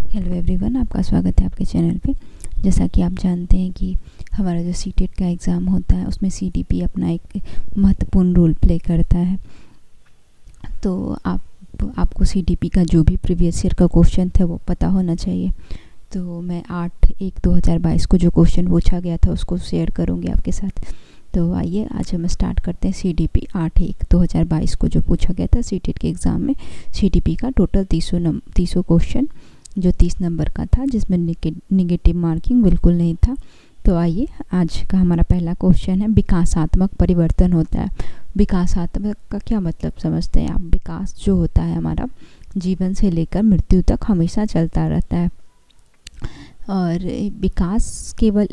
Hello everyone, आपका स्वागत है आपके चैनल पे। जैसा कि आप जानते हैं कि हमारा जो सीटेट का एग्ज़ाम होता है उसमें सीटीपी अपना एक महत्वपूर्ण रोल प्ले करता है। तो आपको सीटीपी का जो भी प्रीवियस ईयर का क्वेश्चन था वो पता होना चाहिए। तो मैं 8/1/2022 को जो क्वेश्चन पूछा गया था उसको शेयर करूँगी आपके साथ। तो आइए आज हम स्टार्ट करते हैं। सीटीपी 8/1/2022 को जो पूछा गया था सीटेट के एग्ज़ाम में, सीटीपी का टोटल 300 क्वेश्चन जो 30 नंबर का था, जिसमें निगेटिव मार्किंग बिल्कुल नहीं था। तो आइए आज का हमारा पहला क्वेश्चन है, विकासात्मक परिवर्तन होता है। विकासात्मक का क्या मतलब समझते हैं आप? विकास जो होता है हमारा जीवन से लेकर मृत्यु तक हमेशा चलता रहता है, और विकास केवल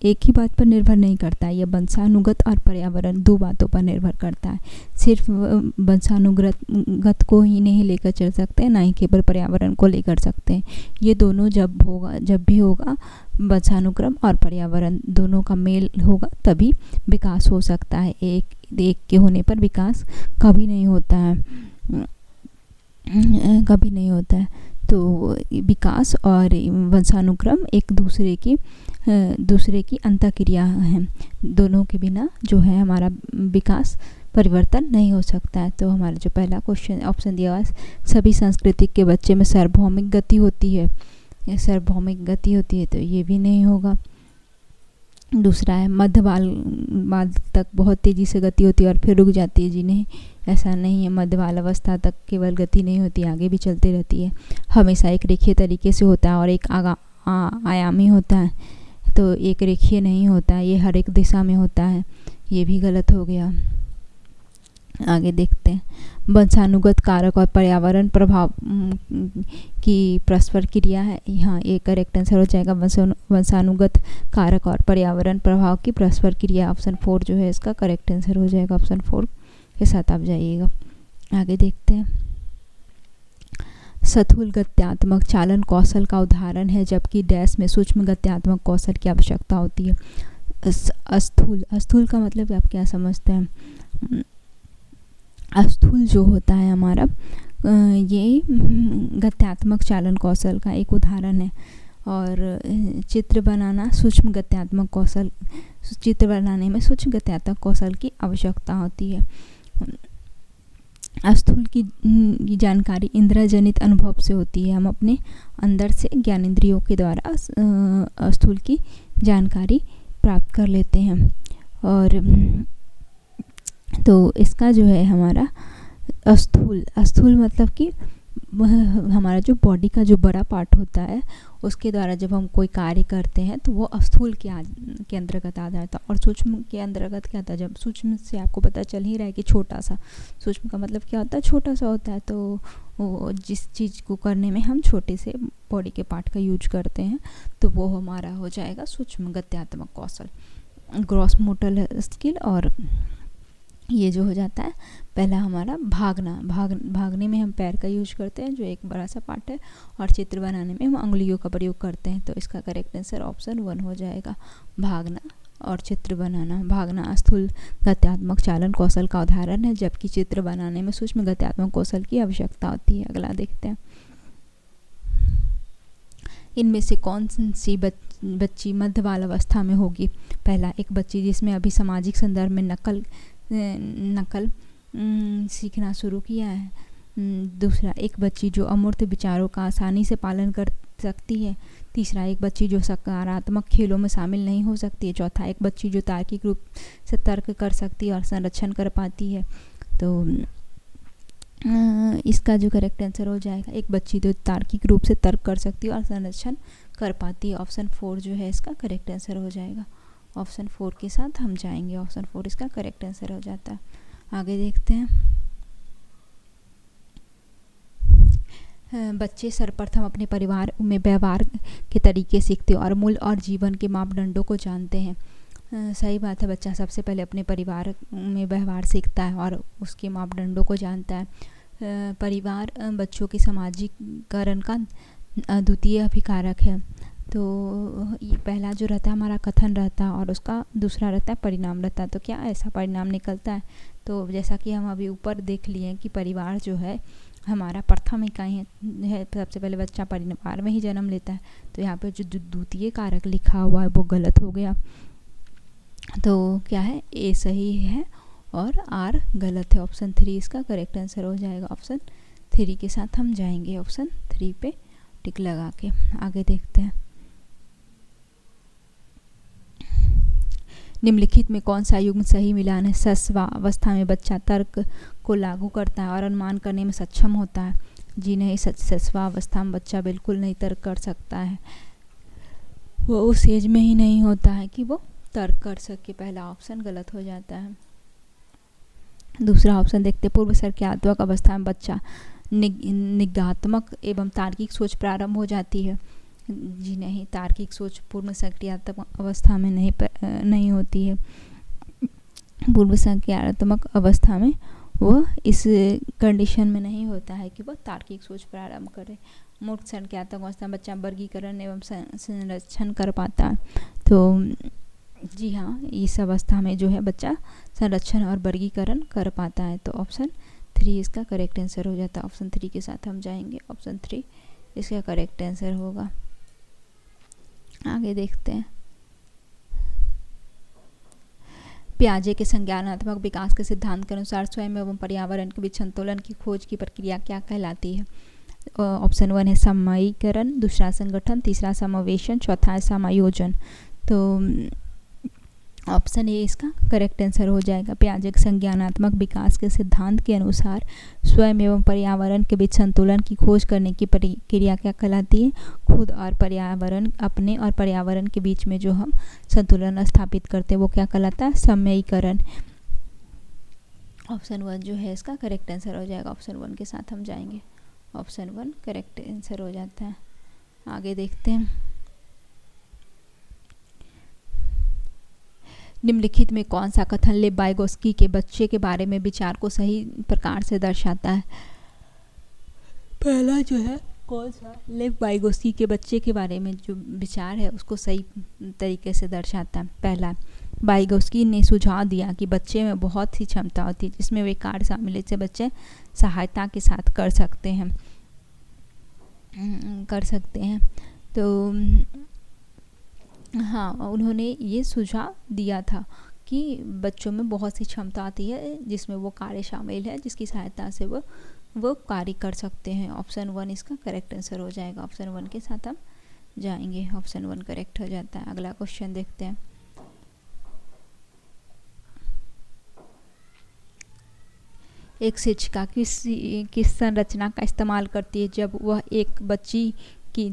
एक ही बात पर निर्भर नहीं करता है। यह वंशानुगत और पर्यावरण दो बातों पर निर्भर करता है। सिर्फ वंशानुगत को ही नहीं लेकर चल सकते हैं, ना ही केवल पर्यावरण को लेकर सकते हैं। ये दोनों जब भी होगा, वंशानुक्रम और पर्यावरण दोनों का मेल होगा तभी विकास हो सकता है। एक के होने पर विकास कभी नहीं होता है, कभी नहीं होता है। तो विकास और वंशानुक्रम एक दूसरे की अंतःक्रिया हैं। दोनों के बिना जो है हमारा विकास परिवर्तन नहीं हो सकता है। तो हमारा जो पहला क्वेश्चन ऑप्शन दिया हुआ है, सभी संस्कृति के बच्चे में सार्वभौमिक गति होती है। सार्वभौमिक गति होती है तो ये भी नहीं होगा। दूसरा है मध्य बाल तक बहुत तेज़ी से गति होती है और फिर रुक जाती है। जी नहीं, ऐसा नहीं है। मध्य बाल अवस्था तक केवल गति नहीं होती, आगे भी चलती रहती है। हमेशा एक रेखीय तरीके से होता है और एक आयामी होता है। तो एक रेखीय नहीं होता है, ये हर एक दिशा में होता है। ये भी गलत हो गया। आगे देखते हैं, वंशानुगत कारक और पर्यावरण प्रभाव की परस्पर क्रिया है। यहाँ ये करेक्ट आंसर हो जाएगा। वंशानुगत कारक और पर्यावरण प्रभाव की परस्पर क्रिया, ऑप्शन 4 जो है इसका करेक्ट आंसर हो जाएगा। ऑप्शन 4 के साथ आप जाइएगा। आगे देखते हैं, स्थूल गत्यात्मक चालन कौशल का उदाहरण है, जबकि डैश में सूक्ष्म गत्यात्मक कौशल की आवश्यकता होती है। स्थूल का मतलब आप क्या समझते हैं? स्थूल जो होता है हमारा, ये गत्यात्मक चालन कौशल का एक उदाहरण है। और चित्र बनाना सूक्ष्म गत्यात्मक कौशल, चित्र बनाने में सूक्ष्म गत्यात्मक कौशल की आवश्यकता होती है। स्थूल की जानकारी इंद्रियजनित अनुभव से होती है। हम अपने अंदर से ज्ञानेंद्रियों के द्वारा स्थूल की जानकारी प्राप्त कर लेते हैं। और तो इसका जो है हमारा स्थूल मतलब कि हमारा जो बॉडी का जो बड़ा पार्ट होता है उसके द्वारा जब हम कोई कार्य करते हैं तो वो स्थूल के अंतर्गत आ जाता है। और सूक्ष्म के अंतर्गत क्या आता है? जब सूक्ष्म से आपको पता चल ही रहा है कि छोटा सा, सूक्ष्म का मतलब क्या होता है? छोटा सा होता है। तो वो जिस चीज़ को करने में हम छोटे से बॉडी के पार्ट का यूज करते हैं तो वो हमारा हो जाएगा सूक्ष्म गत्यात्मक कौशल, ग्रॉस मोटर स्किल। और ये जो हो जाता है पहला हमारा भागने में हम पैर का यूज करते हैं जो एक बड़ा सा पार्ट है, और चित्र बनाने में हम उंगलियों का प्रयोग करते हैं। तो इसका करेक्ट आंसर ऑप्शन 1 हो जाएगा, भागना और चित्र बनाना। भागना स्थूल गत्यात्मक चालन कौशल का उदाहरण है, जबकि चित्र बनाने में सूक्ष्म गत्यात्मक कौशल की आवश्यकता होती है। अगला देखते हैं, इनमें से कौन सी बच्ची मध्य बाल अवस्था में होगी? पहला, एक बच्ची जिसमें अभी सामाजिक संदर्भ में नकल सीखना शुरू किया है। दूसरा, एक बच्ची जो अमूर्त विचारों का आसानी से पालन कर सकती है। तीसरा, एक बच्ची जो सकारात्मक खेलों में शामिल नहीं हो सकती है। चौथा, एक बच्ची जो तार्किक रूप से तर्क कर सकती है और संरक्षण कर पाती है। तो इसका जो करेक्ट आंसर हो जाएगा, एक बच्ची जो तार्किक रूप से तर्क कर सकती है और संरक्षण कर पाती है। ऑप्शन 4 जो है इसका करेक्ट आंसर हो जाएगा। ऑप्शन 4 के साथ हम जाएंगे। ऑप्शन 4 इसका करेक्ट आंसर हो जाता है। आगे देखते हैं, बच्चे सर्वप्रथम अपने परिवार में व्यवहार के तरीके सीखते हैं और मूल्य और जीवन के मापदंडों को जानते हैं। सही बात है, बच्चा सबसे पहले अपने परिवार में व्यवहार सीखता है और उसके मापदंडों को जानता है। परिवार बच्चों के सामाजिकरण का द्वितीय अभिकारक है। तो ये पहला जो रहता है हमारा कथन रहता है और उसका दूसरा रहता है परिणाम रहता है। तो क्या ऐसा परिणाम निकलता है? तो जैसा कि हम अभी ऊपर देख लिए कि परिवार जो है हमारा प्रथम इकाई है, सबसे पहले बच्चा परिवार में ही जन्म लेता है। तो यहाँ पे जो द्वितीय कारक लिखा हुआ है वो गलत हो गया। तो क्या है, ए सही है और आर गलत है। ऑप्शन 3 इसका करेक्ट आंसर हो जाएगा। ऑप्शन 3 के साथ हम जाएंगे, ऑप्शन 3 पे टिक लगा के। आगे देखते हैं, निम्नलिखित में कौन सा युग्म सही मिलान है? सस्वावस्था में बच्चा तर्क को लागू करता है और अनुमान करने में सक्षम होता है। जी नहीं, सस्वावस्था में बच्चा बिल्कुल नहीं तर्क कर सकता है, वो उस एज में ही नहीं होता है कि वो तर्क कर सके। पहला ऑप्शन गलत हो जाता है। दूसरा ऑप्शन देखते, पूर्व संज्ञानात्मक अवस्था में बच्चा निगात्मक एवं तार्किक सोच प्रारंभ हो जाती है। जी नहीं, तार्किक सोच पूर्व संज्ञानात्मक अवस्था में नहीं होती है। पूर्व संज्ञानात्मक अवस्था में वो इस कंडीशन में नहीं होता है कि वो तार्किक सोच प्रारंभ करे। मूर्ख संज्ञानात्मक अवस्था में बच्चा वर्गीकरण एवं संरक्षण कर पाता है। तो जी हाँ, इस अवस्था में जो है बच्चा संरक्षण और वर्गीकरण कर पाता है। तो ऑप्शन 3 इसका करेक्ट आंसर हो जाता है। ऑप्शन 3 के साथ हम जाएंगे, ऑप्शन 3 इसका करेक्ट आंसर होगा। आगे देखते हैं, पियाजे के संज्ञानात्मक विकास के सिद्धांत के अनुसार स्वयं एवं पर्यावरण के बीच संतुलन की खोज की प्रक्रिया क्या कहलाती है? ऑप्शन 1 है समयीकरण, दूसरा संगठन, तीसरा समावेशन, चौथा है समायोजन। तो ऑप्शन ए इसका करेक्ट आंसर हो जाएगा। पियाजे के संज्ञानात्मक विकास के सिद्धांत के अनुसार स्वयं एवं पर्यावरण के बीच संतुलन की खोज करने की प्रक्रिया क्या कहलाती है? खुद और पर्यावरण, अपने और पर्यावरण के बीच में जो हम संतुलन स्थापित करते हैं वो क्या कहलाता है? समयीकरण। ऑप्शन 1 जो है इसका करेक्ट आंसर हो जाएगा। ऑप्शन 1 के साथ हम जाएंगे, ऑप्शन 1 करेक्ट आंसर हो जाता है। आगे देखते हैं, निम्नलिखित में कौन सा कथन लेव वाइगोत्स्की के बच्चे के बारे में विचार को सही प्रकार से दर्शाता है? पहला जो है कौन सा लेव वाइगोत्स्की के बच्चे के बारे में जो विचार है उसको सही तरीके से दर्शाता है? पहला, वाइगोत्स्की ने सुझाव दिया कि बच्चे में बहुत सी क्षमता होती है जिसमें वे कार्य शामिल है, जिसे बच्चे सहायता के साथ कर सकते हैं। तो हाँ, उन्होंने ये सुझाव दिया था कि बच्चों में बहुत सी क्षमता आती है जिसमें वो कार्य शामिल है, जिसकी सहायता से वो कार्य कर सकते हैं। ऑप्शन 1 इसका करेक्ट आंसर हो जाएगा। ऑप्शन 1 के साथ हम जाएंगे, ऑप्शन 1 करेक्ट हो जाता है। अगला क्वेश्चन देखते हैं, एक शिक्षिका किस संरचना का इस्तेमाल करती है जब वह एक बच्ची की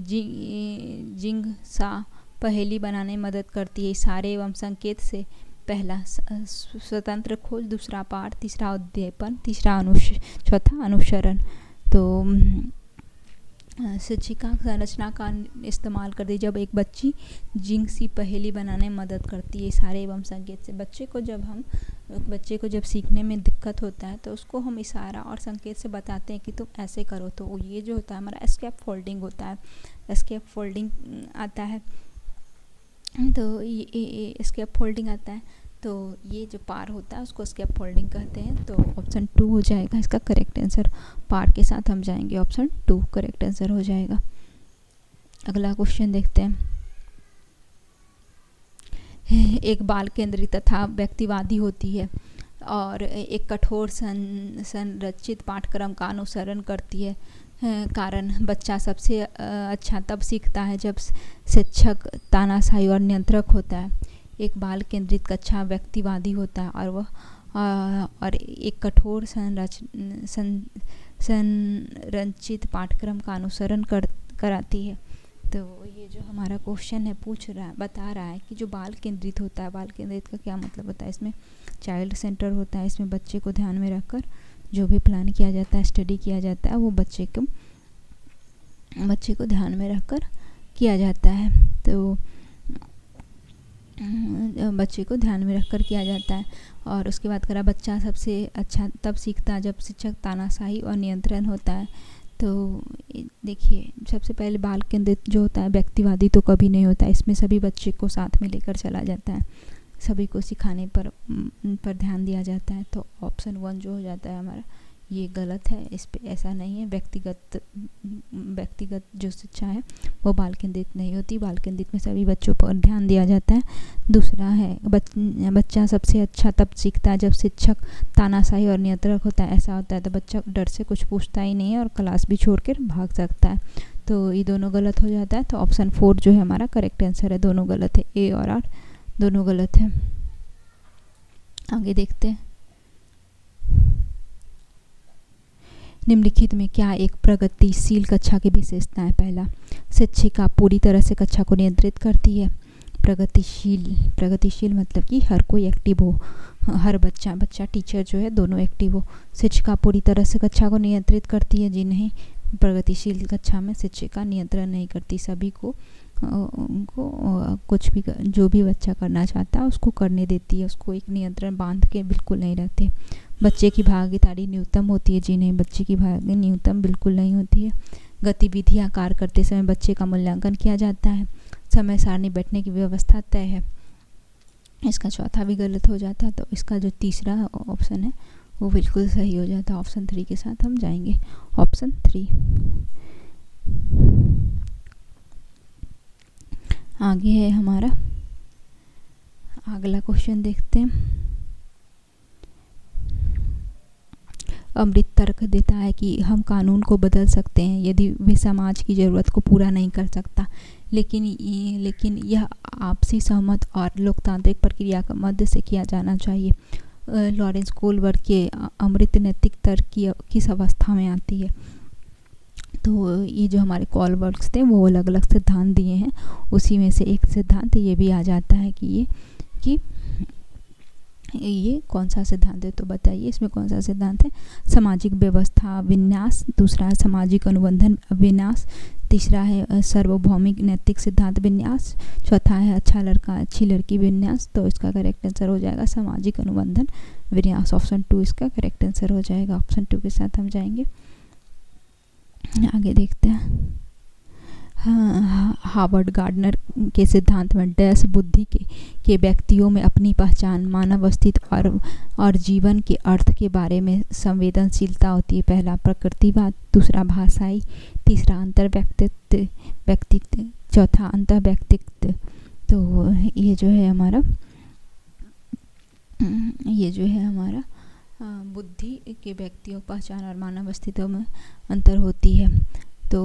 जिज्ञासा पहेली बनाने में मदद करती है? इशारे एवं संकेत से। पहला स्वतंत्र खोज, दूसरा पाठ, तीसरा उद्दीपन, चौथा अनुसरण। तो शिक्षिका संरचना का इस्तेमाल करती है जब एक बच्ची जिज्ञासा पहेली बनाने में मदद करती है इशारे एवं संकेत से। बच्चे को जब सीखने में दिक्कत होता है तो उसको हम इशारा और संकेत से बताते हैं कि तुम ऐसे करो। तो ये जो होता है हमारा एस्केप फोल्डिंग होता है, एस्केप फोल्डिंग आता है। तो ये स्केप फोल्डिंग आता है, तो ये जो पार होता है उसको स्केप फोल्डिंग कहते हैं। तो ऑप्शन 2 हो जाएगा इसका करेक्ट आंसर। पार के साथ हम जाएंगे, ऑप्शन 2 करेक्ट आंसर हो जाएगा। अगला क्वेश्चन देखते हैं, एक बाल केंद्रित तथा व्यक्तिवादी होती है और एक कठोर संरचित पाठ्यक्रम का अनुसरण करती है। कारण बच्चा सबसे अच्छा तब सीखता है जब शिक्षक तानाशाही और नियंत्रक होता है। एक बाल केंद्रित कक्षा व्यक्तिवादी होता है और एक कठोर संरचित पाठ्यक्रम का अनुसरण कराती है। तो ये जो हमारा क्वेश्चन है बता रहा है कि जो बाल केंद्रित होता है, बाल केंद्रित का क्या मतलब होता है? इसमें चाइल्ड सेंटर होता है, इसमें बच्चे को ध्यान में रखकर जो भी प्लान किया जाता है, स्टडी किया जाता है, वो बच्चे को ध्यान में रखकर किया जाता है। तो बच्चे को ध्यान में रखकर किया जाता है। और उसके बाद करा बच्चा सबसे अच्छा तब सीखता है जब शिक्षक तानाशाही और नियंत्रण होता है। तो देखिए, सबसे पहले बाल केंद्रित जो होता है व्यक्तिवादी तो कभी नहीं होता, इसमें सभी बच्चे को साथ में लेकर चला जाता है, सभी को सिखाने पर ध्यान दिया जाता है। तो ऑप्शन 1 जो हो जाता है हमारा, ये गलत है, इस पे ऐसा नहीं है। व्यक्तिगत जो शिक्षा है वो बाल केंद्रित नहीं होती, बाल केंद्रित में सभी बच्चों पर ध्यान दिया जाता है। दूसरा है बच्चा सबसे अच्छा तब सीखता है जब शिक्षक तानाशाही और नियंत्रक होता है। ऐसा होता है तो बच्चा डर से कुछ पूछता ही नहीं है और क्लास भी छोड़ कर भाग सकता है। तो ये दोनों गलत हो जाता है। तो ऑप्शन 4 जो है हमारा करेक्ट आंसर है, दोनों गलत है, ए और आर दोनों गलत है। आगे देखते हैं, निम्नलिखित में क्या एक प्रगतिशील कक्षा की विशेषता है? पहला, शिक्षिका पूरी तरह से कक्षा को नियंत्रित करती है। प्रगतिशील मतलब कि हर कोई एक्टिव हो, हर बच्चा टीचर जो है दोनों एक्टिव हो। शिक्षिका पूरी तरह से कक्षा को नियंत्रित करती है, जी नहीं, प्रगतिशील कक्षा में शिक्षिका नियंत्रण नहीं करती, सभी को कुछ भी जो भी बच्चा करना चाहता है उसको करने देती है, उसको एक नियंत्रण बांध के बिल्कुल नहीं रहते। बच्चे की भागीदारी न्यूनतम होती है, जी नहीं, बच्चे की भागीदारी न्यूनतम बिल्कुल नहीं होती है। गतिविधियाँ कार्य करते समय बच्चे का मूल्यांकन किया जाता है। समय सारणी बैठने की व्यवस्था तय है, इसका चौथा भी गलत हो जाता है। तो इसका जो तीसरा ऑप्शन है वो बिल्कुल सही हो जाता है। ऑप्शन 3 के साथ हम जाएंगे, ऑप्शन 3। आगे है हमारा अगला क्वेश्चन, देखते हैं। अमृत तर्क देता है कि हम कानून को बदल सकते हैं यदि वे समाज की ज़रूरत को पूरा नहीं कर सकता, लेकिन यह आपसी सहमत और लोकतांत्रिक प्रक्रिया के मध्य से किया जाना चाहिए। लॉरेंस कोलबर्ग के अमृत नैतिक तर्क किस अवस्था में आती है? तो ये जो हमारे कोलबर्ग्स थे वो अलग अलग सिद्धांत दिए हैं, उसी में से एक सिद्धांत ये भी आ जाता है कि ये कौन सा सिद्धांत है? तो बताइए इसमें कौन सा सिद्धांत है? सामाजिक व्यवस्था विन्यास, दूसरा है सामाजिक अनुबंधन विन्यास, तीसरा है सार्वभौमिक नैतिक सिद्धांत विन्यास, चौथा है अच्छा लड़का अच्छी लड़की विन्यास। तो इसका करेक्ट आंसर हो जाएगा सामाजिक अनुबंधन विन्यास, ऑप्शन 2 इसका करेक्ट आंसर हो जाएगा। ऑप्शन 2 के साथ हम जाएंगे, आगे देखते हैं। हावर्ड गार्डनर के सिद्धांत में डैश बुद्धि के व्यक्तियों में अपनी पहचान, मानव अस्तित्व और जीवन के अर्थ के बारे में संवेदनशीलता होती है। पहला प्रकृतिवाद, दूसरा भाषाई, तीसरा अंतर व्यक्तित्व, चौथा अंतर व्यक्तित्व। तो ये जो है हमारा बुद्धि के व्यक्तियों पहचान और मानव अस्तित्व में अंतर होती है। तो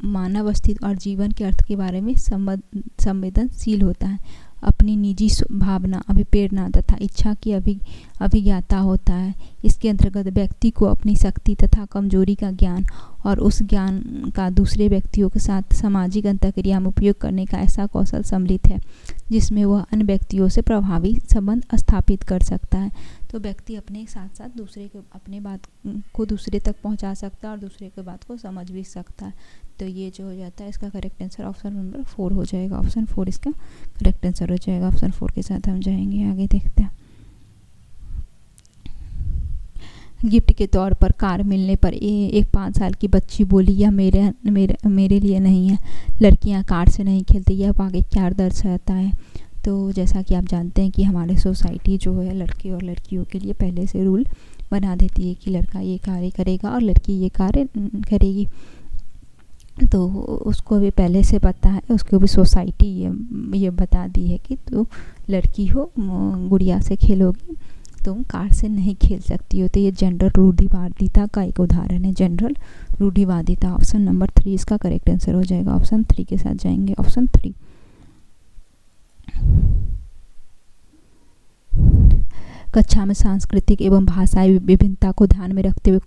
मानव अस्तित्व और जीवन के अर्थ के बारे में संवेदनशील होता है, अपनी निजी भावना, अभिप्रेरणा तथा इच्छा की अभिज्ञाता होता है। इसके अंतर्गत व्यक्ति को अपनी शक्ति तथा कमजोरी का ज्ञान और उस ज्ञान का दूसरे व्यक्तियों के साथ सामाजिक अंतःक्रिया में उपयोग करने का ऐसा कौशल सम्मिलित है जिसमें वह अन्य व्यक्तियों से प्रभावी संबंध स्थापित कर सकता है। तो व्यक्ति अपने साथ साथ दूसरे को अपने बात को दूसरे तक पहुंचा सकता है और दूसरे की बात को समझ भी सकता है। तो ये जो हो जाता है इसका करेक्ट आंसर ऑप्शन नंबर 4 हो जाएगा। ऑप्शन 4 इसका करेक्ट आंसर हो जाएगा। ऑप्शन 4 के साथ हम जाएंगे, आगे देखते हैं। गिफ्ट के तौर पर कार मिलने पर एक 5 साल की बच्ची बोली, यह मेरे लिए नहीं है, लड़कियां कार से नहीं खेलती। यह वाकई क्या दर्शाता है? तो जैसा कि आप जानते हैं कि हमारे सोसाइटी जो है लड़के और लड़कियों के लिए पहले से रूल बना देती है कि लड़का ये कार्य करेगा और लड़की ये कार्य करेगी। तो उसको भी पहले से पता है, उसको भी सोसाइटी ये बता दी है कि तो लड़की हो गुड़िया से खेलोगी, तुम कार से नहीं खेल सकती हो। तो ये जनरल रूढ़िवादिता का एक उदाहरण है, जनरल रूढ़िवादिता। ऑप्शन नंबर 3 इसका करेक्ट आंसर हो जाएगा। ऑप्शन 3 के साथ जाएंगे, ऑप्शन 3। कक्षा में सांस्कृतिक एवं भाषाई विभिन्नता को ध्यान में रखते हुए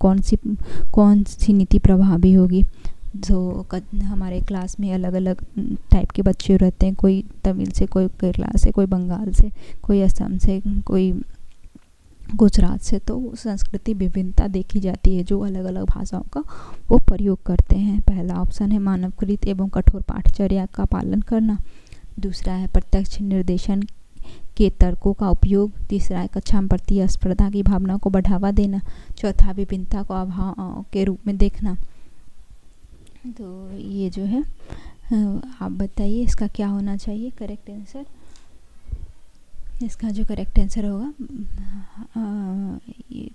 कौन सी नीति प्रभावी होगी? जो हमारे क्लास में अलग अलग टाइप के बच्चे रहते हैं, कोई तमिल से, कोई केरला से, कोई बंगाल से, कोई असम से, कोई गुजरात से। तो संस्कृति विभिन्नता देखी जाती है, जो अलग अलग भाषाओं का वो प्रयोग करते हैं। पहला ऑप्शन है मानवकृत एवं कठोर पाठचर्या का पालन करना, दूसरा है प्रत्यक्ष निर्देशन के तर्कों का उपयोग, तीसरा है कक्षा में प्रतिस्पर्धा की भावना को बढ़ावा देना, चौथा विभिन्नता को अभाव के रूप में देखना। तो ये जो है आप बताइए इसका क्या होना चाहिए करेक्ट आंसर। इसका जो करेक्ट आंसर होगा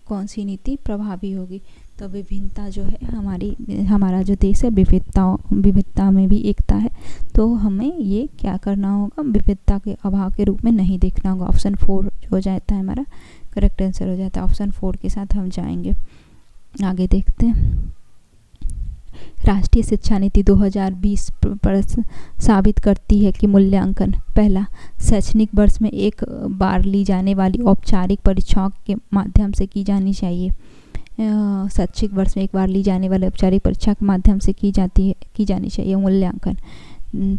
कौन सी नीति प्रभावी होगी। तो विभिन्नता जो है हमारा जो देश है विविधता में भी एकता है। तो हमें ये क्या करना होगा, विविधता के अभाव के रूप में नहीं देखना होगा। ऑप्शन 4 हो जाता है हमारा करेक्ट आंसर हो जाता है। ऑप्शन 4 के साथ हम जाएंगे। आगे देखते हैं। राष्ट्रीय शिक्षा नीति 2020 पर साबित करती है कि मूल्यांकन पहला, शैक्षणिक वर्ष में एक बार ली जाने वाली औपचारिक परीक्षाओं के माध्यम से की जानी चाहिए। शैक्षिक वर्ष में एक बार ली जाने वाली औपचारिक परीक्षा के माध्यम से की जानी चाहिए मूल्यांकन।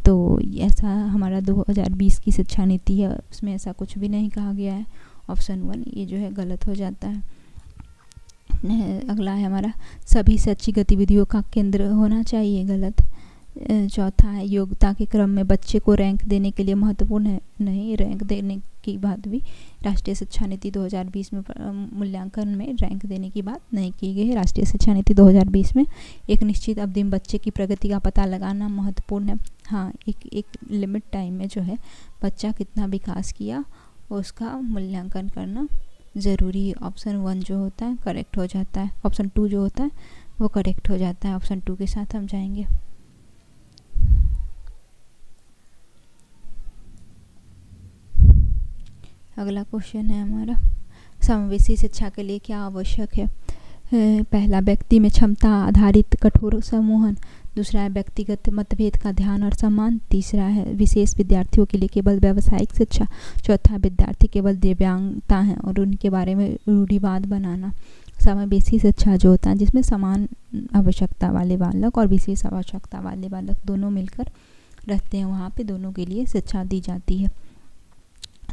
तो ऐसा हमारा 2020 की शिक्षा नीति है, उसमें ऐसा कुछ भी नहीं कहा गया है। ऑप्शन 1 ये जो है गलत हो जाता है। अगला है हमारा सभी शैक्षिक गतिविधियों का केंद्र होना चाहिए, गलत। चौथा है योग्यता के क्रम में बच्चे को रैंक देने के लिए महत्वपूर्ण है, नहीं। रैंक देने की बात भी राष्ट्रीय शिक्षा नीति 2020 में मूल्यांकन में रैंक देने की बात नहीं की गई है। राष्ट्रीय शिक्षा नीति 2020 में एक निश्चित अवधि में बच्चे की प्रगति का पता लगाना महत्वपूर्ण है। हाँ, एक लिमिट टाइम में जो है बच्चा कितना विकास किया उसका मूल्यांकन करना ज़रूरी है। ऑप्शन 1 जो होता है करेक्ट हो जाता है। ऑप्शन 2 जो होता है वो करेक्ट हो जाता है। ऑप्शन 2 के साथ हम जाएंगे। अगला क्वेश्चन है हमारा समावेशी शिक्षा के लिए क्या आवश्यक है। पहला, व्यक्ति में क्षमता आधारित कठोर सम्मोहन। दूसरा है व्यक्तिगत मतभेद का ध्यान और सम्मान। तीसरा है विशेष विद्यार्थियों के लिए केवल व्यावसायिक शिक्षा। चौथा, विद्यार्थी केवल दिव्यांगता है और उनके बारे में रूढ़िवाद बनाना। समावेशी शिक्षा जो होता है जिसमें समान आवश्यकता वाले बालक और विशेष आवश्यकता वाले बालक दोनों मिलकर रहते हैं, वहाँ पे दोनों के लिए शिक्षा दी जाती है।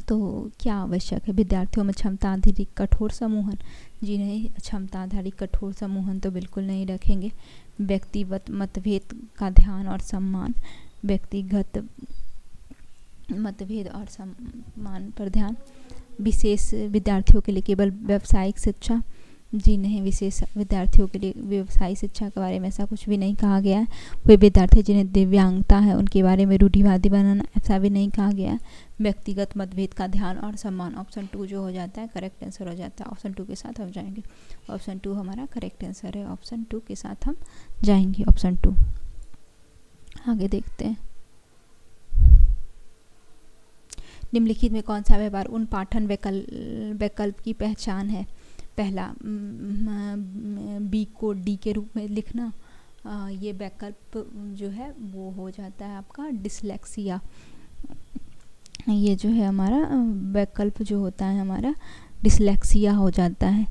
तो क्या आवश्यक है, विद्यार्थियों में क्षमता आधारित कठोर सम्मोहन। जी नहीं, क्षमता आधारित कठोर सम्मोहन तो बिल्कुल नहीं रखेंगे। व्यक्तिगत मतभेद का ध्यान और सम्मान, व्यक्तिगत मतभेद और सम्मान पर ध्यान। विशेष विद्यार्थियों के लिए केवल व्यावसायिक शिक्षा। जी नहीं, विशेष विद्यार्थियों के लिए व्यवसायिक शिक्षा के बारे में ऐसा कुछ भी नहीं कहा गया है। वे विद्यार्थी जिन्हें दिव्यांगता है उनके बारे में रूढ़िवादी बनाना, ऐसा भी नहीं कहा गया है। व्यक्तिगत मतभेद का ध्यान और सम्मान, ऑप्शन 2 जो हो जाता है करेक्ट आंसर हो जाता है। ऑप्शन 2 के साथ हम जाएंगे। ऑप्शन 2 हमारा करेक्ट आंसर है। ऑप्शन 2 के साथ हम जाएंगे। ऑप्शन 2 आगे देखते हैं। निम्नलिखित में कौन सा व्यवहार उन पाठन वैकल्प की पहचान है। पहला, बी को डी के रूप में लिखना। ये वैकल्प जो है वो हो जाता है आपका डिसलेक्सिया। ये जो है हमारा वैकल्प जो होता है हमारा डिसलेक्सिया हो जाता है।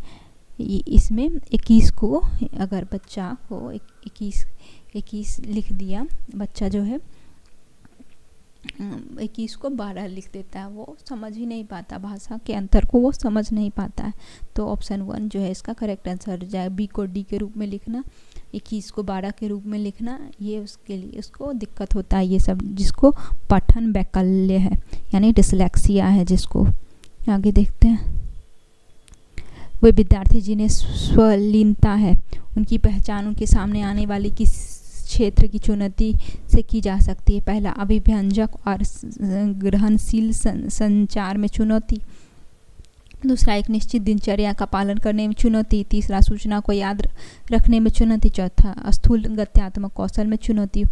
इसमें 21 को अगर बच्चा को 21 लिख दिया, बच्चा जो है 21 को 12 लिख देता है, वो समझ ही नहीं पाता, भाषा के अंतर को वो समझ नहीं पाता है। तो ऑप्शन 1 जो है इसका करेक्ट आंसर हो जाए। बी को डी के रूप में लिखना, 21 को 12 के रूप में लिखना, ये उसके लिए उसको दिक्कत होता है। ये सब जिसको पठन वैकल्य है यानी डिसलेक्सिया है जिसको। आगे देखते हैं। वे विद्यार्थी जिन्हें स्वलीनता है उनकी पहचान उनके सामने आने वाली किस क्षेत्र की चुनौती से की जा सकती है। पहला, अभिव्यंजक और ग्रहणशील संचार में चुनौती। दूसरा, एक निश्चित दिनचर्या का पालन करने में चुनौती। तीसरा, सूचना को याद रखने में चुनौती। चौथा, स्थूल गत्यात्मक कौशल में चुनौती।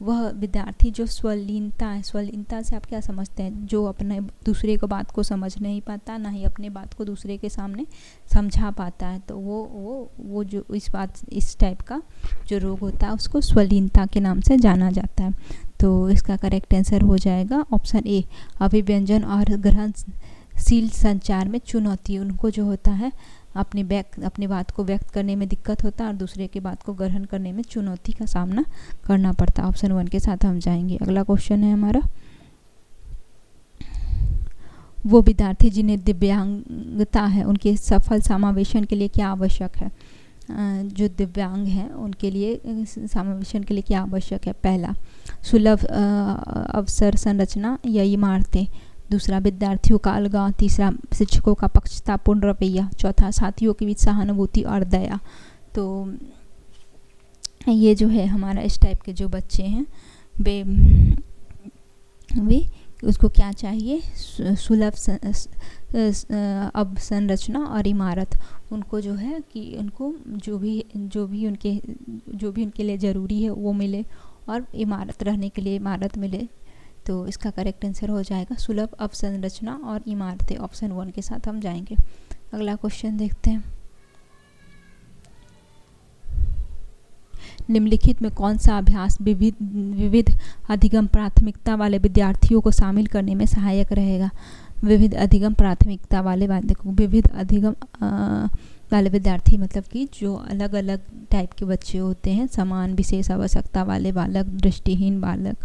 वह विद्यार्थी जो स्वलीनता है, स्वलीनता से आप क्या समझते हैं, जो अपने दूसरे को बात को समझ नहीं पाता, ना ही अपने बात को दूसरे के सामने समझा पाता है। तो वो जो इस टाइप का जो रोग होता है उसको स्वलीनता के नाम से जाना जाता है। तो इसका करेक्ट आंसर हो जाएगा ऑप्शन ए, अभिव्यंजन और ग्रहणशील संचार में चुनौती। उनको जो होता है अपनी बात को व्यक्त करने में दिक्कत होता है और दूसरे की बात को ग्रहण करने में चुनौती का सामना करना पड़ता है। ऑप्शन 1 के साथ हम जाएंगे। अगला क्वेश्चन है हमारा, वो विद्यार्थी जिन्हें दिव्यांगता है उनके सफल समावेशन के लिए क्या आवश्यक है। जो दिव्यांग हैं उनके लिए समावेशन के लिए क्या आवश्यक है। पहला, सुलभ अवसर संरचना या इमारतें। दूसरा, विद्यार्थियों का अलगाव। तीसरा, शिक्षकों का पक्षतापूर्ण रवैया। चौथा, साथियों के बीच सहानुभूति और दया। तो ये जो है हमारा इस टाइप के जो बच्चे हैं वे उसको क्या चाहिए, सुलभ अवसंरचना और इमारत। उनको जो है कि उनको जो भी उनके लिए ज़रूरी है वो मिले और इमारत, रहने के लिए इमारत मिले। तो इसका करेक्ट आंसर हो जाएगा सुलभ अवसंरचना और इमारतें। ऑप्शन 1 के साथ हम जाएंगे। अगला क्वेश्चन देखते हैं। निम्नलिखित में कौन सा अभ्यास विविध अधिगम प्राथमिकता वाले विद्यार्थियों को शामिल करने में सहायक रहेगा? विविध अधिगम प्राथमिकता वाले विविध अधिगम वाले विद्यार्थी मतलब कि जो अलग अलग टाइप के बच्चे होते हैं, समान विशेष आवश्यकता वाले बालक, दृष्टिहीन बालक,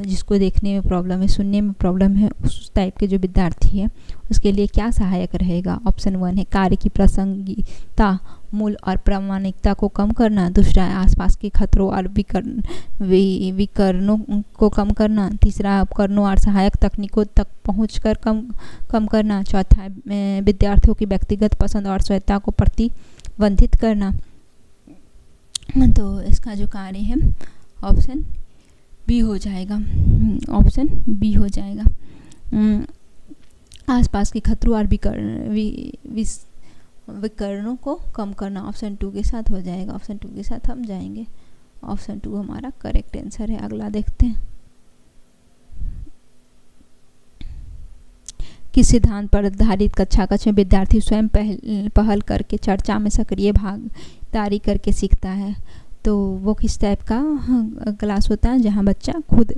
जिसको देखने में प्रॉब्लम है, सुनने में प्रॉब्लम है, उस टाइप के जो विद्यार्थी है उसके लिए क्या सहायक रहेगा? ऑप्शन 1 है कार्य की प्रासंगिकता, मूल और प्रामाणिकता को कम करना। दूसरा है आसपास के खतरों और विकरणों को कम करना। तीसरा उपकरणों और सहायक तकनीकों तक पहुंचकर कम करना। चौथा है विद्यार्थियों की व्यक्तिगत पसंद और स्वायत्तता को प्रतिबंधित करना। तो इसका जो कार्य है ऑप्शन बी हो जाएगा। ऑप्शन बी हो जाएगा। आसपास के खतरों और विकरणों को कम करना ऑप्शन 2 के साथ हो जाएगा। ऑप्शन 2 के साथ हम जाएंगे। ऑप्शन 2 हमारा करेक्ट आंसर है। अगला देखते हैं। किस सिद्धांत पर आधारित कक्षा में विद्यार्थी स्वयं पहल करके चर्चा में सक्रिय भागीदारी करके सीखता है? तो वो किस टाइप का क्लास होता है जहाँ बच्चा खुद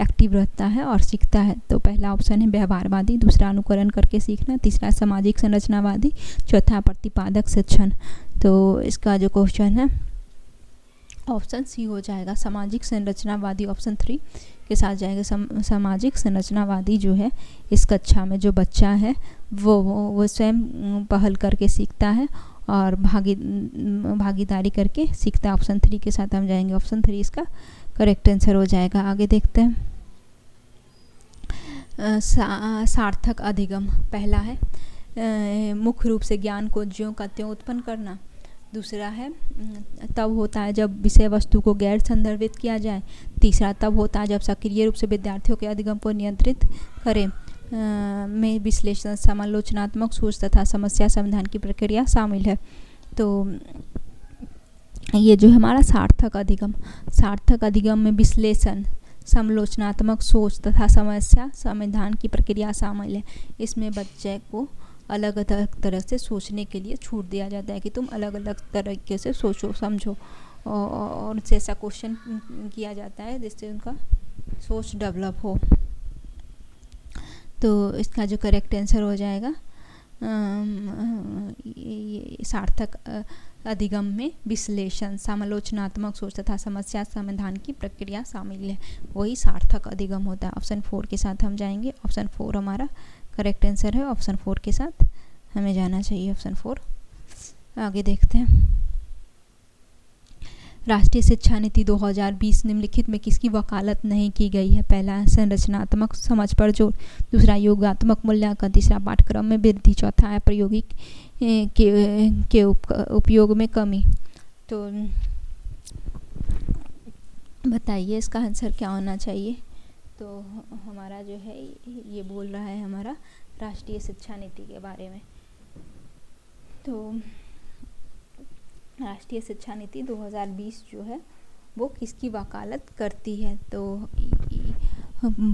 एक्टिव रहता है और सीखता है? तो पहला ऑप्शन है व्यवहारवादी, दूसरा अनुकरण करके सीखना, तीसरा सामाजिक संरचनावादी, चौथा प्रतिपादक शिक्षण। तो इसका जो क्वेश्चन है ऑप्शन सी हो जाएगा, सामाजिक संरचनावादी। ऑप्शन 3 के साथ जाएगा। सामाजिक संरचनावादी जो है इस कक्षा में जो बच्चा है वो स्वयं पहल करके सीखता है और भागीदारी करके सीखता है। ऑप्शन 3 के साथ हम जाएंगे। ऑप्शन 3 इसका करेक्ट आंसर हो जाएगा। आगे देखते हैं। सार्थक अधिगम पहला है मुख्य रूप से ज्ञान को ज्यों का त्यों उत्पन्न करना। दूसरा है तब होता है जब विषय वस्तु को गैर संदर्भित किया जाए। तीसरा तब होता है जब सक्रिय रूप से विद्यार्थियों के अधिगम को नियंत्रित करें। में विश्लेषण, समालोचनात्मक सोच तथा समस्या समाधान की प्रक्रिया शामिल है। तो ये जो हमारा सार्थक अधिगम में विश्लेषण, समालोचनात्मक सोच तथा समस्या समाधान की प्रक्रिया शामिल है। इसमें बच्चे को अलग अलग तरह से सोचने के लिए छूट दिया जाता है कि तुम अलग अलग तरीके से सोचो, समझो, और उनसे ऐसा क्वेश्चन किया जाता है जिससे उनका सोच डेवलप हो। तो इसका जो करेक्ट आंसर हो जाएगा ये सार्थक अधिगम में विश्लेषण, समालोचनात्मक सोच तथा समस्या समाधान की प्रक्रिया शामिल है, वही सार्थक अधिगम होता है। ऑप्शन 4 के साथ हम जाएंगे। ऑप्शन 4 हमारा करेक्ट आंसर है। ऑप्शन 4 के साथ हमें जाना चाहिए। ऑप्शन 4 आगे देखते हैं। राष्ट्रीय शिक्षा नीति 2020 निम्नलिखित में किसकी वकालत नहीं की गई है? पहला संरचनात्मक समझ पर जोर, दूसरा योगात्मक मूल्यांकन, तीसरा पाठ्यक्रम में वृद्धि, चौथा है प्रायोगिक के उपयोग में कमी। तो बताइए इसका आंसर क्या होना चाहिए? तो हमारा जो है ये बोल रहा है हमारा राष्ट्रीय शिक्षा नीति के बारे में। तो राष्ट्रीय शिक्षा नीति 2020 जो है वो किसकी वकालत करती है? तो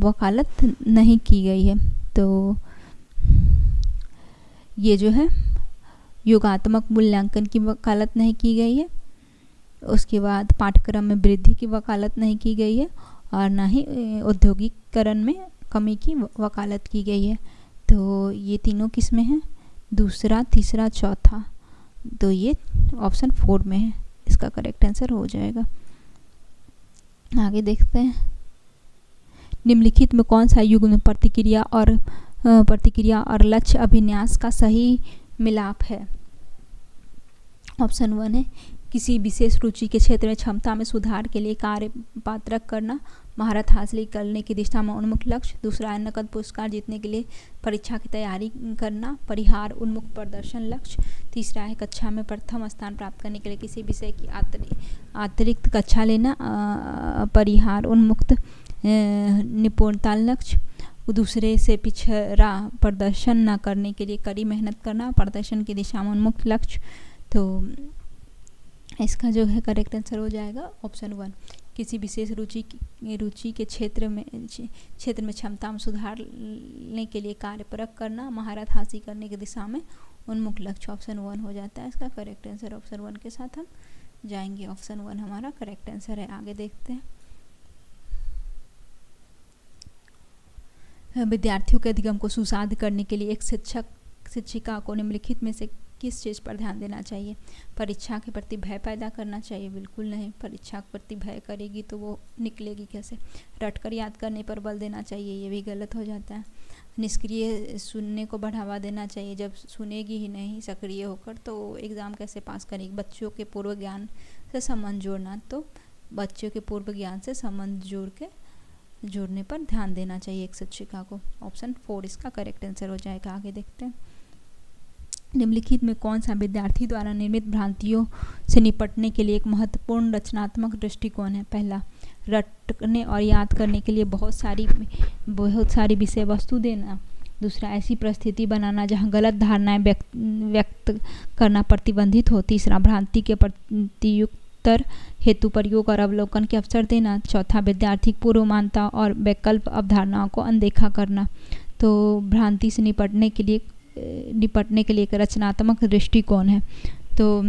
वकालत नहीं की गई है। तो ये जो है योगात्मक मूल्यांकन की वकालत नहीं की गई है, उसके बाद पाठ्यक्रम में वृद्धि की वकालत नहीं की गई है, और ना ही औद्योगिकरण में कमी की वकालत की गई है। तो ये तीनों किस में है? दूसरा, तीसरा, चौथा। तो ये ऑप्शन 4 में है, इसका करेक्ट आंसर हो जाएगा। आगे देखते हैं। निम्नलिखित में कौन सा युग्म प्रतिक्रिया और लक्ष्य अभिन्यास का सही मिलाप है? ऑप्शन 1 है किसी विशेष रुचि के क्षेत्र में क्षमता में सुधार के लिए कार्य पात्रक करना, महारत हासिल करने की दिशा में उन्मुख लक्ष्य। दूसरा है नकद पुरस्कार जीतने के लिए परीक्षा की तैयारी करना, परिहार उन्मुख प्रदर्शन लक्ष्य। तीसरा है कक्षा में प्रथम स्थान प्राप्त करने के लिए किसी विषय की अतिरिक्त कक्षा लेना, परिहार उन्मुक्त निपुणता लक्ष्य। दूसरे से पिछड़ा प्रदर्शन न करने के लिए कड़ी मेहनत करना, प्रदर्शन की दिशा में उन्मुख लक्ष्य। तो इसका जो है करेक्ट आंसर हो जाएगा ऑप्शन 1। किसी विशेष रुचि के क्षेत्र में क्षमता में सुधारने के लिए कार्यपरक करना, महारत हासिल करने की दिशा में उन्मुख लक्ष्य। ऑप्शन 1 हो जाता है इसका करेक्ट आंसर। ऑप्शन 1 के साथ हम जाएंगे। ऑप्शन 1 हमारा करेक्ट आंसर है। आगे देखते हैं। विद्यार्थियों के अधिगम को सुसाध करने के लिए एक शिक्षिका को निम्नलिखित में से किस चीज़ पर ध्यान देना चाहिए? परीक्षा के प्रति भय पैदा करना चाहिए? बिल्कुल नहीं। परीक्षा के प्रति भय करेगी तो वो निकलेगी कैसे? रटकर याद करने पर बल देना चाहिए? ये भी गलत हो जाता है। निष्क्रिय सुनने को बढ़ावा देना चाहिए? जब सुनेगी ही नहीं सक्रिय होकर तो एग्ज़ाम कैसे पास करेगी? बच्चों के पूर्व ज्ञान से संबंध जोड़ना, तो बच्चों के पूर्व ज्ञान से संबंध जोड़ने पर ध्यान देना चाहिए एक शिक्षिका को। ऑप्शन 4 इसका करेक्ट आंसर हो जाएगा। आगे देखते हैं। निम्नलिखित में कौन सा विद्यार्थी द्वारा निर्मित भ्रांतियों से निपटने के लिए एक महत्वपूर्ण रचनात्मक दृष्टिकोण है? पहला, रटने और याद करने के लिए बहुत सारी विषय वस्तु देना। दूसरा, ऐसी परिस्थिति बनाना जहां गलत धारणाएं व्यक्त करना प्रतिबंधित हो। तीसरा, भ्रांति के प्रत्युत्तर हेतु प्रयोग और अवलोकन के अवसर देना। चौथा, विद्यार्थी पूर्व मान्यता और वैकल्प अवधारणाओं को अनदेखा करना। तो भ्रांति से निपटने के लिए एक रचनात्मक दृष्टिकोण है। तो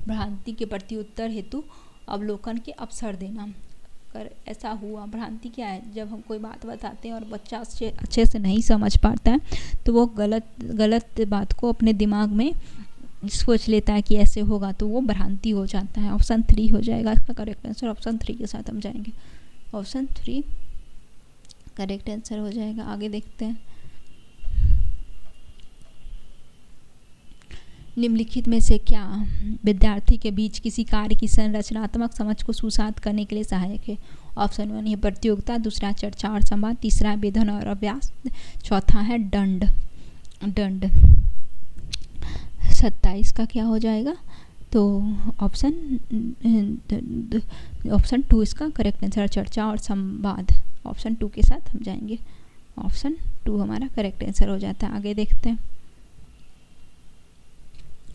भ्रांति के प्रत्युत्तर हेतु अवलोकन के अवसर देना। अगर ऐसा हुआ, भ्रांति क्या है? जब हम कोई बात बताते हैं और बच्चा अच्छे से नहीं समझ पाता है तो वो गलत बात को अपने दिमाग में सोच लेता है कि ऐसे होगा, तो वो भ्रांति हो जाता है। ऑप्शन 3 हो जाएगा इसका करेक्ट आंसर। ऑप्शन 3 के साथ हम जाएंगे। ऑप्शन 3 करेक्ट आंसर हो जाएगा। आगे देखते हैं। निम्नलिखित में से क्या विद्यार्थी के बीच किसी कार्य की संरचनात्मक समझ को सुसाध करने के लिए सहायक है? ऑप्शन 1 है प्रतियोगिता, दूसरा चर्चा और संवाद, तीसरा है वेधन और अभ्यास, चौथा है दंड। 27 का क्या हो जाएगा? तो ऑप्शन 2 इसका करेक्ट आंसर, चर्चा और संवाद। ऑप्शन 2 के साथ हम जाएंगे। ऑप्शन 2 हमारा करेक्ट आंसर हो जाता है। आगे देखते हैं।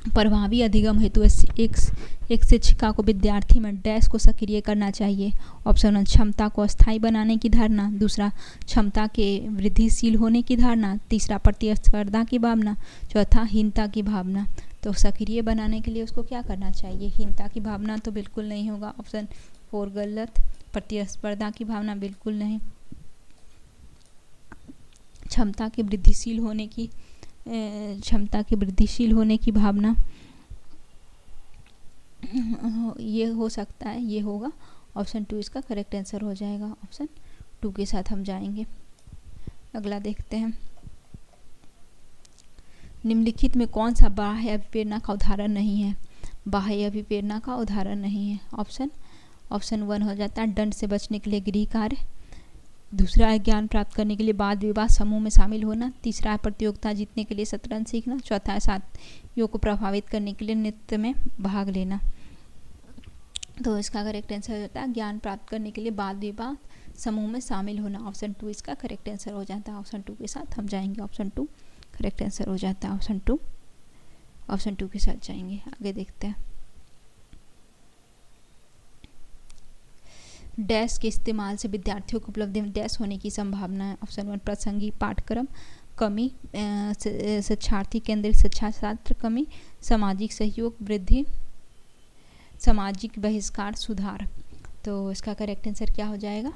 प्रभावी अधिगम हेतु एक शिक्षिका को विद्यार्थी में डैश को सक्रिय करना चाहिए। ऑप्शन 1 क्षमता को अस्थायी बनाने की धारणा, दूसरा क्षमता के वृद्धिशील होने की धारणा, तीसरा प्रतिस्पर्धा की भावना, चौथा हीनता की भावना। तो सक्रिय बनाने के लिए उसको क्या करना चाहिए? हीनता की भावना तो बिल्कुल नहीं होगा। ऑप्शन 4 गलत। प्रतिस्पर्धा की भावना बिल्कुल नहीं। क्षमता के वृद्धिशील होने की भावना, ये हो सकता है, ये होगा। ऑप्शन 2 इसका करेक्ट आंसर हो जाएगा। ऑप्शन 2 के साथ हम जाएंगे। अगला देखते हैं। निम्नलिखित में कौन सा बाह्य अभिप्रेरणा का उदाहरण नहीं है? बाह्य अभिप्रेरणा का उदाहरण नहीं है। ऑप्शन 1 हो जाता है दंड से बचने के लिए गृह कार्य, दूसरा है ज्ञान प्राप्त करने के लिए वाद विवाद समूह में शामिल होना, तीसरा है प्रतियोगिता जीतने के लिए शतरंज सीखना, चौथा है साथियों को प्रभावित करने के लिए नृत्य में भाग लेना। तो इसका करेक्ट आंसर होता है ज्ञान प्राप्त करने के लिए वाद विवाद समूह में शामिल होना। ऑप्शन 2 इसका करेक्ट आंसर हो जाता है। ऑप्शन 2 के साथ हम जाएंगे। ऑप्शन 2 करेक्ट आंसर हो जाता है। ऑप्शन 2 के साथ जाएंगे। आगे देखते हैं। डैश के इस्तेमाल से विद्यार्थियों को उपलब्धि में डैश होने की संभावना है। ऑप्शन 1 प्रासंगिक पाठ्यक्रम कमी, शिक्षार्थी केंद्रित शिक्षा शास्त्र कमी, सामाजिक सहयोग वृद्धि, सामाजिक बहिष्कार सुधार। तो इसका करेक्ट आंसर क्या हो जाएगा?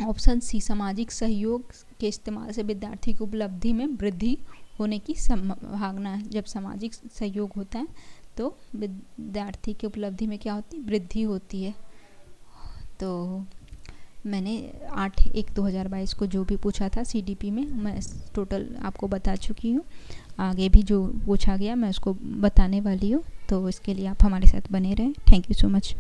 ऑप्शन सी सामाजिक सहयोग के इस्तेमाल से विद्यार्थी की उपलब्धि में वृद्धि होने की संभावना है। जब सामाजिक सहयोग होता है तो विद्यार्थी की उपलब्धि में क्या होती है? वृद्धि होती है। तो मैंने 8/1/2022 को जो भी पूछा था CDP में, मैं टोटल आपको बता चुकी हूँ। आगे भी जो पूछा गया मैं उसको बताने वाली हूँ, तो इसके लिए आप हमारे साथ बने रहें। Thank you so much.